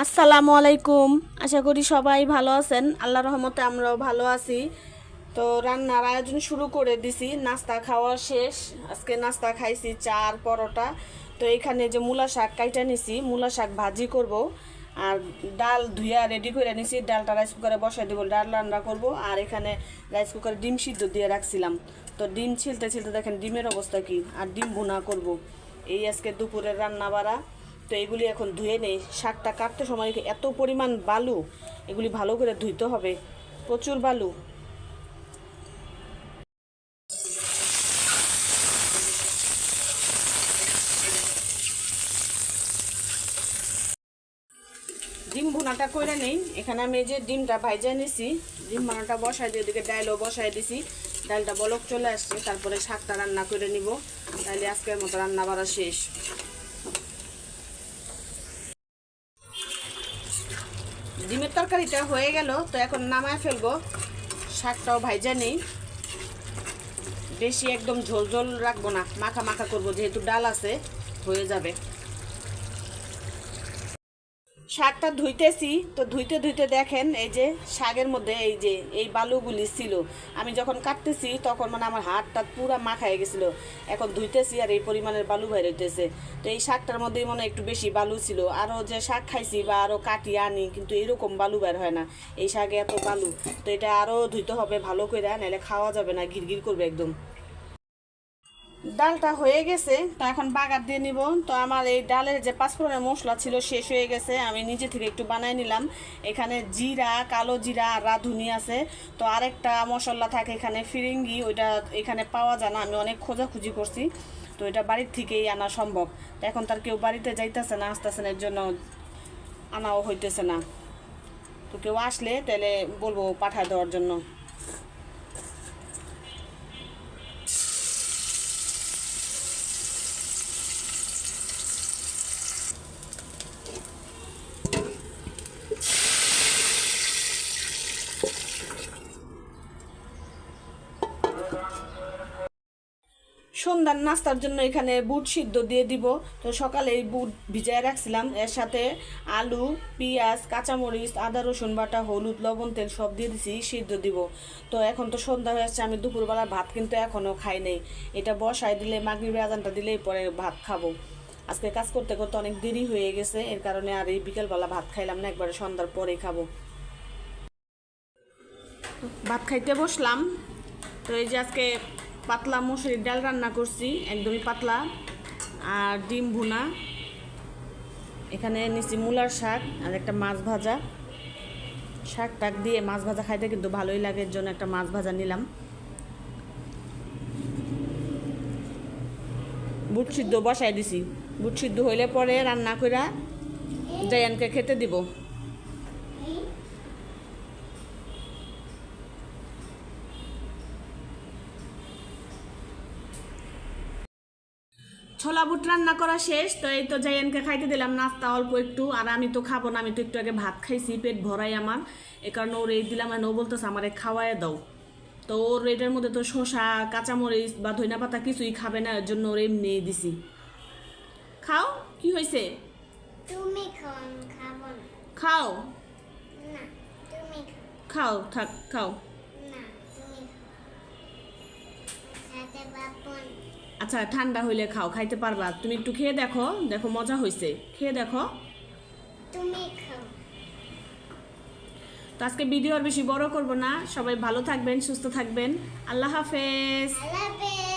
আসসালামু আলাইকুম। আশা করি সবাই ভালো আছেন। আল্লাহর রহমতে আমরাও ভালো আছি। তো রান্নার আয়োজন শুরু করে দিছি, নাস্তা খাওয়া শেষ। আজকে নাস্তা খাইছি চা আর পরোটা। তো এখানে যে মূলা শাক কাইটা নিছি, মূলা শাক ভাজি করব। আর ডাল ধুইয়া রেডি করে নিছি, ডালটা রাইস কুকারে বসাই দেবো, ডাল রান্না করব। আর এখানে রাইস কুকারে ডিম সিদ্ধ দিয়ে রাখছিলাম। তো ডিম ছিলতে ছিলতে দেখেন ডিমের অবস্থা কি, আর ডিম ভুনা করব। এই আজকে দুপুরের রান্না বাড়া। তো এগুলি এখন ধুয়ে নেই। শাকটা কাটতে সময় এত পরিমাণ বালু, এগুলি ভালো করে ধুইতে হবে, প্রচুর বালু। ডিম ভুনাটা করে নেই। এখানে আমি এই যে ডিমটা ভাইজা নিছি, ডিম ভুনাটা বসাই দিয়ে ওদিকে ডালও বসাই দিছি। ডালটা বলক চলে আসছে, তারপরে শাকটা রান্না করে নিব। তাহলে আজকের মতো রান্না বাড়া শেষ। ডিমের তরকারিটা হয়ে গেল, তো এখন নামায় ফেলবো। শাকটাও ভাইজা নেই, বেশি একদম ঝোল ঝোল রাখবো না, মাখা মাখা করবো, যেহেতু ডাল আছে হয়ে যাবে। শাকটা ধুইতেছি, তো ধুইতে ধুইতে দেখেন এই যে শাকের মধ্যে এই যে এই বালুগুলি ছিল। আমি যখন কাটতেছি তখন মানে আমার হাতটা পুরো মাখায় গেছিলো। এখন ধুইতেছি আর এই পরিমাণের বালু বাইর হইতেছে। তো এই শাকটার মধ্যেই মনে একটু বেশি বালু ছিল। আরও যে শাক খাইছি বা আরও কাটি আনি, কিন্তু এরকম বালু বের হয় না। এই শাকে এত বালু। তো এটা আরও ধুইতে হবে ভালো করে, নাহলে খাওয়া যাবে না, ঘিরঘির করবে একদম। ডালটা হয়ে গেছে, তো এখন বাগার দিয়ে নিব। তো আমার এই ডালের যে পাঁচফোড়নের মশলা ছিল শেষ হয়ে গেছে, আমি নিজে থেকে একটু বানাই নিলাম। এখানে জিরা, কালো জিরা আর রাঁধুনি আছে। তো আরেকটা মশলা থাকে এখানে ফিরিঙ্গি, ওইটা এখানে পাওয়া যায় না, আমি অনেক খোঁজাখুঁজি করছি। তো এটা বাড়ির থেকেই আনা সম্ভব। তো এখন তার কেউ বাড়িতে যাইতেছে না, আসতেছে না, এর জন্য আনাও হইতেছে না। তো কেউ আসলে তাহলে বলবো পাঠায় দেওয়ার জন্য। সন্ধ্যার নাস্তার জন্য এখানে বুট সিদ্ধ দিয়ে দিব। তো সকালে এই বুট ভিজায় রাখছিলাম, এর সাথে আলু, পেঁয়াজ, কাঁচামরিচ, আদা রসুন বাটা, হলুদ, লবণ, তেল সব দিয়ে দিছি, সিদ্ধ দিব। তো এখন তো সন্ধ্যা হয়ে আসছে, আমি দুপুরবেলা ভাত কিন্তু এখনও খাই নেই। এটা বসায় দিলে, মাগরিবের আজানটা দিলেই পরে ভাত খাবো। আজকে কাজ করতে করতে অনেক দেরি হয়ে গেছে, এর কারণে আর এই বিকেলবেলা ভাত খাইলাম না, একবারে সন্ধ্যার পরেই খাবো। ভাত খাইতে বসলাম। তো এই যে আজকে পাতলা মসুরির ডাল রান্না করছি, একদমই পাতলা। আর ডিম ভুনা, এখানে নিচে মূলার শাক আর একটা মাছ ভাজা। শাক টাক দিয়ে মাছ ভাজা খাইতে কিন্তু ভালোই লাগে, এর জন্য একটা মাছ ভাজা নিলাম। বুট সিদ্ধ বসাই দিছি, বুট সিদ্ধ হইলে পরে রান্না করে জায়ানকে খেতে দিব। ছোলা বুট রান্না করা শেষ। তো এই তো জায়ানকে খাইতে দিলাম নাস্তা অল্প একটু, আর আমি তো খাবো না, আমি তো একটু আগে ভাত খাইছি, পেট ভরাই আমার। এ কারণে ওর এই দিলাম, আর ও বলতেছে আমার খাওয়াই দাও। তো ওর এটার মধ্যে তো শসা, কাঁচামরিচ বা ধইনা পাতা কিছুই খাবে না, এর জন্য ওর এমনি দিছি। খাও, কি হয়েছে? তুমি খাও, আমি খাবো না। খাও, না, তুমি খাও, থাক খাও। না, তুমি খেতে পারবো না। আচ্ছা ঠান্ডা হইলে খাও, খাইতে পারবা। তুমি একটু খেয়ে দেখো, দেখো মজা হয়েছে, খেয়ে দেখো। তুমি খাও। তো আজকে ভিডিও আর বেশি বড় করব না, সবাই ভালো থাকবেন, সুস্থ থাকবেন। আল্লাহ হাফেজ। আল্লাহ হাফেজ।